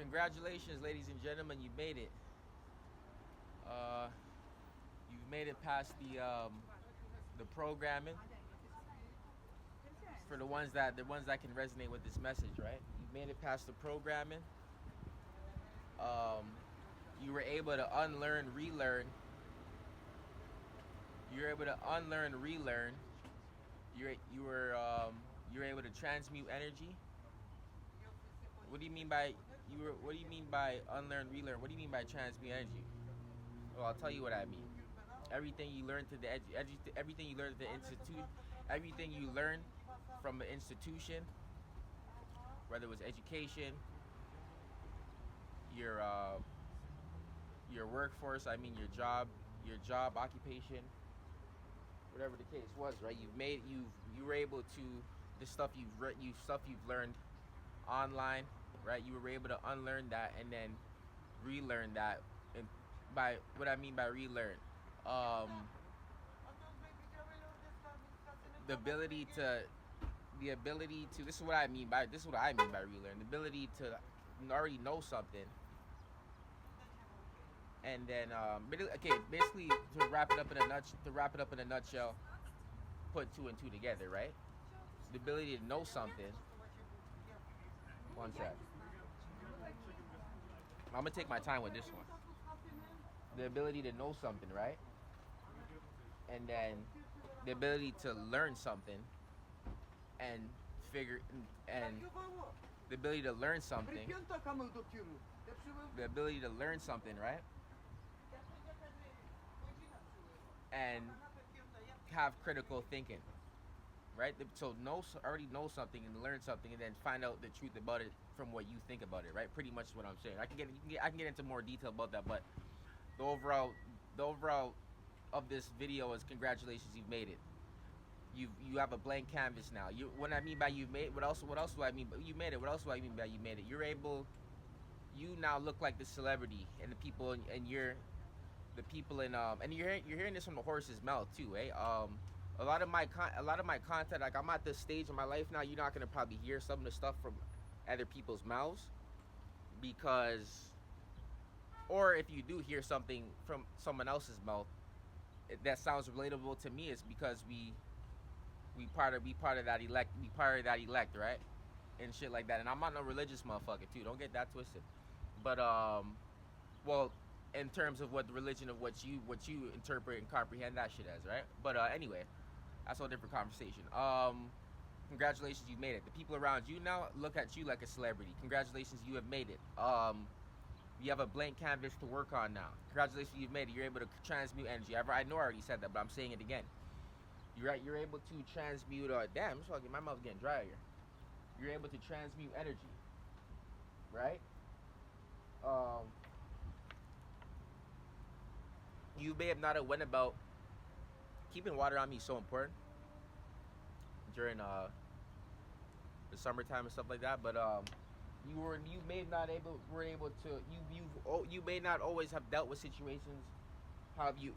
Congratulations, ladies and gentlemen, you made it. Uh, you've made it past the programming. For the ones that can resonate with this message, right? You made it past the programming. Um, you were able to unlearn, relearn. You were able to unlearn, relearn. You were able to transmute energy. What do you mean by What do you mean by unlearn, relearn? What do you mean by transmute energy? Well, I'll tell you what I mean. Everything you learned to the everything you learned at the institute, everything you learned from an institution, whether it was education, your uh, your workforce, I mean your job, occupation, whatever the case was, right? You were able to the stuff you've learned online, right? You were able to unlearn that and then relearn that. And by what I mean by relearn, um, the ability to this is what I mean by relearn. The ability to already know something and then okay, basically to wrap it up in a nutshell, put two and two together, right? The ability to know something. One sec. I'm gonna take my time with this one. The ability to know something, right? And then the ability to learn something and figure and the ability to learn something. The ability to learn something, right? And have critical thinking, right? So already know something and learn something, and then find out the truth about it from what you think about it, right? Pretty much is what I'm saying. I can get into more detail about that, but the overall of this video is congratulations, you've made it. You have a blank canvas now. What I mean by you've made, what else do I mean? You made it. What else do I mean by you made it? You now look like the celebrity, and the people and you're hearing this from the horse's mouth too, eh? A lot of my content, like I'm at this stage in my life now, you're not gonna probably hear some of the stuff from other people's mouths because, or if you do hear something from someone else's mouth that sounds relatable to me, it's because we part of that elect, right? And shit like that. And I'm not no religious motherfucker too. Don't get that twisted. But well, in terms of what the religion of what you interpret and comprehend that shit as, right? But anyway, that's a different conversation. Congratulations, you made it. The people around you now look at you like a celebrity. Congratulations, you have made it. You have a blank canvas to work on now. Congratulations, you've made it. You're able to transmute energy. I know I already said that, but I'm saying it again. You're able to transmute. Damn, my mouth's getting dry here. You're able to transmute energy, right? You may have not have went about keeping water on me is so important during the summertime and stuff like that. But you may not always have dealt with situations. How you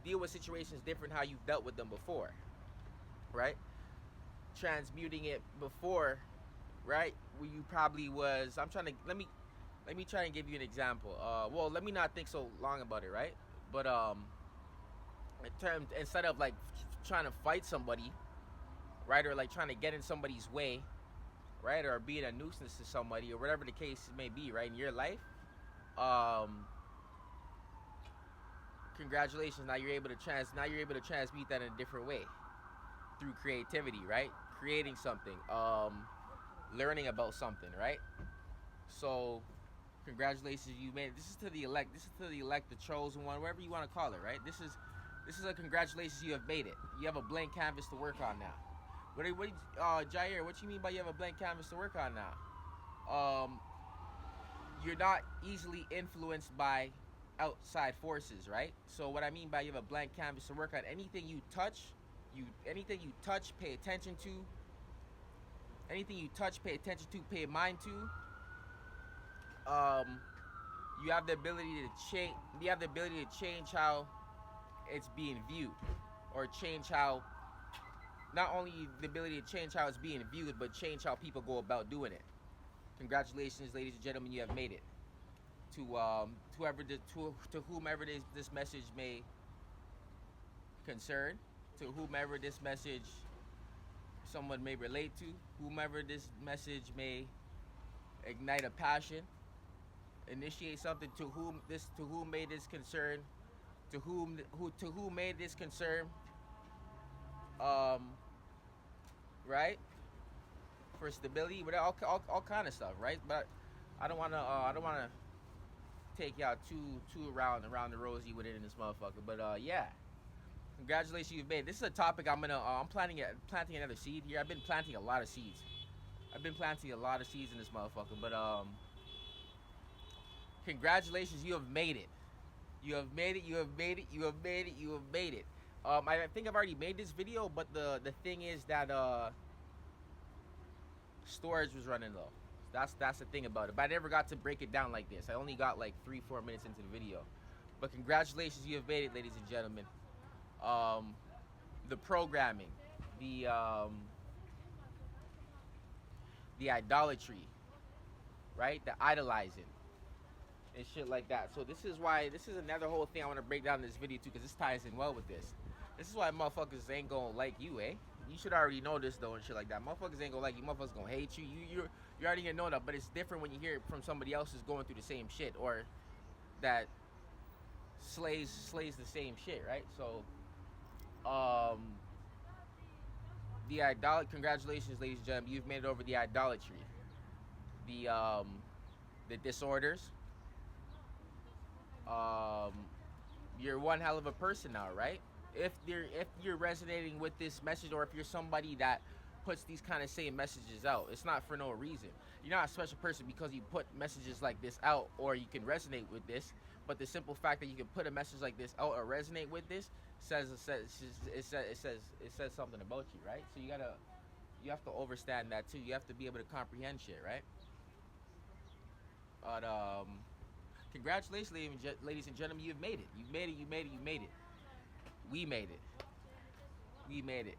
deal with situations different how you've dealt with them before, right? Transmuting it before, right? Where you probably was. Let me try and give you an example. Well, let me not think so long about it, right? But instead of like trying to fight somebody, right, or like trying to get in somebody's way, right, or being a nuisance to somebody, or whatever the case may be, right, in your life, congratulations. Now you're able to transmute that in a different way through creativity, right? Creating something, learning about something, right? So congratulations, you made it. This is to the elect. This is to the elect, the chosen one, whatever you want to call it, right? This is a congratulations, you have made it. You have a blank canvas to work on now. Jair, what you mean by you have a blank canvas to work on now? You're not easily influenced by outside forces, right? So what I mean by you have a blank canvas to work on, anything you touch, pay attention to. Anything you touch, pay attention to, pay mind to. You have the ability to change. You have the ability to change how it's being viewed, or change how. Not only the ability to change how it's being viewed, but change how people go about doing it. Congratulations, ladies and gentlemen, you have made it. To whomever this message may concern, to whomever this message someone may relate to, whomever this message may ignite a passion, initiate something, to whom may this concern, to whom may this concern, um, right? For stability, with all kind of stuff, right? But I don't wanna take y'all too around the rosy with it in this motherfucker. But yeah, congratulations, you've made. This is a topic I'm planting another seed here. I've been planting a lot of seeds. in this motherfucker. But congratulations, you have made it. You have made it. You have made it. You have made it. You have made it. I think I've already made this video, but the thing is that storage was running low. That's the thing about it. But I never got to break it down like this. I only got like 3-4 minutes into the video. But congratulations, you have made it, ladies and gentlemen. The programming, the idolatry, right? The idolizing and shit like that. So this is another whole thing I want to break down in this video too, because this ties in well with this. This is why motherfuckers ain't gonna like you, eh? You should already know this though and shit like that. Motherfuckers ain't gonna like you. Motherfuckers gonna hate you. You already gonna know that. But it's different when you hear it from somebody else who's going through the same shit, or that slays the same shit, right? So, the idolatry. Congratulations, ladies and gentlemen. You've made it over the idolatry, the disorders. You're one hell of a person now, right? If you're resonating with this message, or if you're somebody that puts these kind of same messages out, it's not for no reason. You're not a special person because you put messages like this out, or you can resonate with this. But the simple fact that you can put a message like this out or resonate with this says something about you, right? So you have to understand that too. You have to be able to comprehend shit, right? But congratulations, ladies and gentlemen, you've made it. You made it. You made it. You made it. We made it. We made it.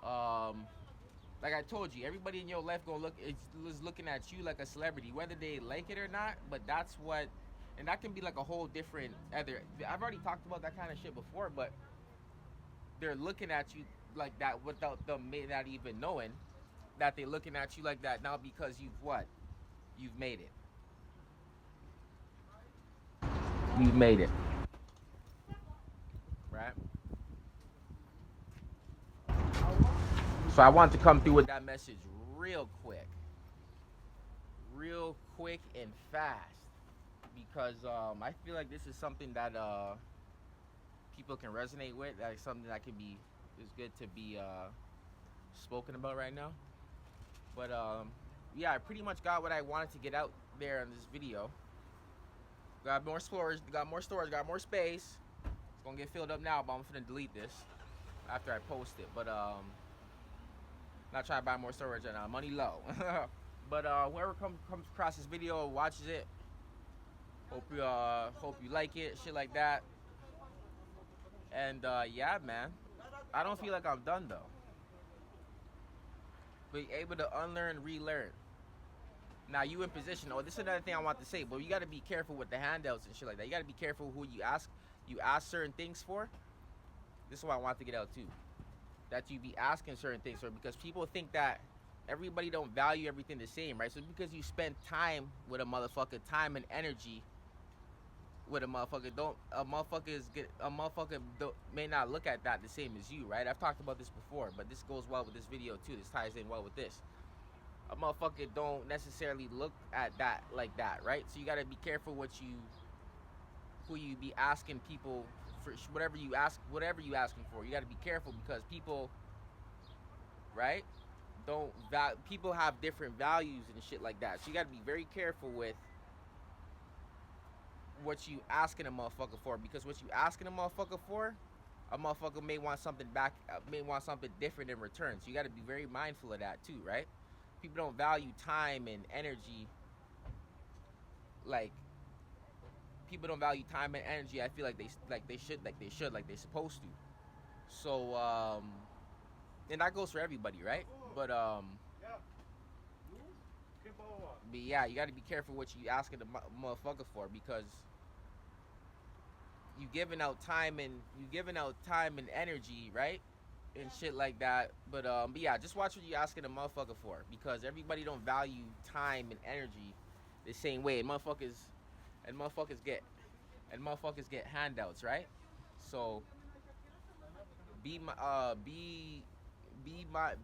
Like I told you, everybody in your life is looking at you like a celebrity, whether they like it or not. But that's what, and that can be like a whole different other. I've already talked about that kind of shit before, but they're looking at you like that without them not even knowing that they're looking at you like that now, because you've made it. You've made it. Right? So I want to come through with that message real quick and fast, because I feel like this is something that people can resonate with. That's something that is good to be spoken about right now. But yeah, I pretty much got what I wanted to get out there in this video. Got more storage, got more space. It's gonna get filled up now, but I'm finna delete this after I post it. But not trying to buy more storage and money low. But whoever comes across this video, watches it, hope you like it, shit like that. And yeah, man, I don't feel like I'm done though. Be able to unlearn, relearn. Now you in position. Oh, this is another thing I want to say, but you got to be careful with the handouts and shit like that. You got to be careful who you ask certain things for. This is what I want to get out too. That you be asking certain things for, because people think that everybody don't value everything the same, right? So because you spend time with a motherfucker, time and energy with a motherfucker, may not look at that the same as you, right? I've talked about this before, but this goes well with this video too. This ties in well with this. A motherfucker don't necessarily look at that like that, right? So you gotta be careful who you be asking people for, whatever you asking for. You gotta be careful, because people, right? People have different values and shit like that. So you gotta be very careful with what you asking a motherfucker for, because what you asking a motherfucker for, a motherfucker may want something back, may want something different in return. So you gotta be very mindful of that too, right? People don't value time and energy like I feel like they're supposed to. So and that goes for everybody, right? But But yeah, you gotta be careful what you asking the motherfucker for, because you giving out time and energy, right? And shit like that. But yeah, just watch what you asking a motherfucker for, because everybody don't value time and energy the same way. And motherfuckers get handouts, right? So be my be my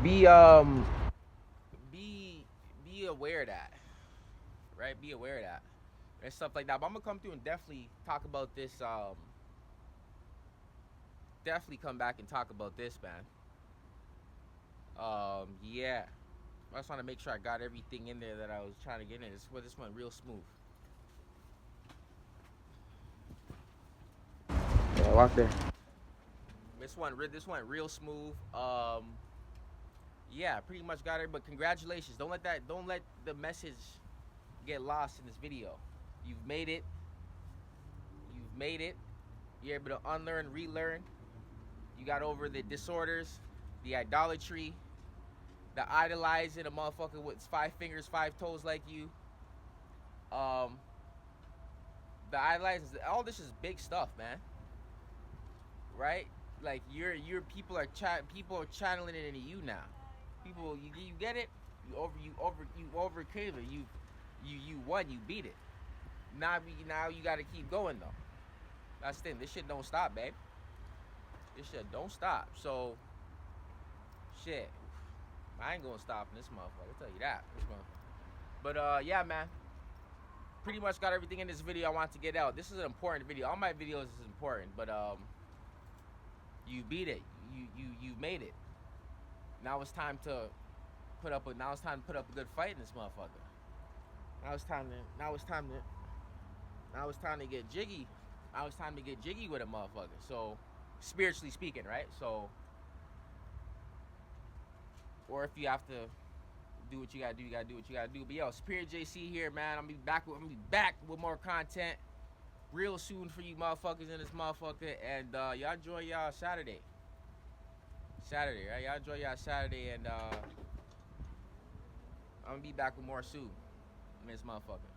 be be be aware of that, right? Be aware of that and stuff like that. But I'm gonna come through and definitely talk about this. Definitely come back and talk about this, man. Yeah. I just want to make sure I got everything in there that I was trying to get in. This went real smooth. Yeah, walk there. This went real smooth. Yeah, pretty much got it. But congratulations. Don't let the message get lost in this video. You've made it. You've made it. You're able to unlearn, relearn. You got over the disorders, the idolatry, the idolizing a motherfucker with 5 fingers, 5 toes like you. The idolizing, all this is big stuff, man. Right? Like your people are channeling it into you now. People, you get it? You overcame it. You won. You beat it. Now you got to keep going though. That's the thing. This shit don't stop, babe. This shit don't stop. So, shit, I ain't gonna stop in this motherfucker. I'll tell you that. But yeah, man. Pretty much got everything in this video I want to get out. This is an important video. All my videos is important, but you beat it. You made it. Now it's time to put up a good fight in this motherfucker. Now it's time to get jiggy. Now it's time to get jiggy with a motherfucker. So, spiritually speaking, right? So, or if you have to do what you gotta do, you gotta do what you gotta do. But yo, Superior JC here, man. I'm gonna be back with more content real soon for you motherfuckers in this motherfucker. And y'all enjoy y'all Saturday. Right? Y'all enjoy y'all Saturday, and I'm gonna be back with more soon in this motherfucker.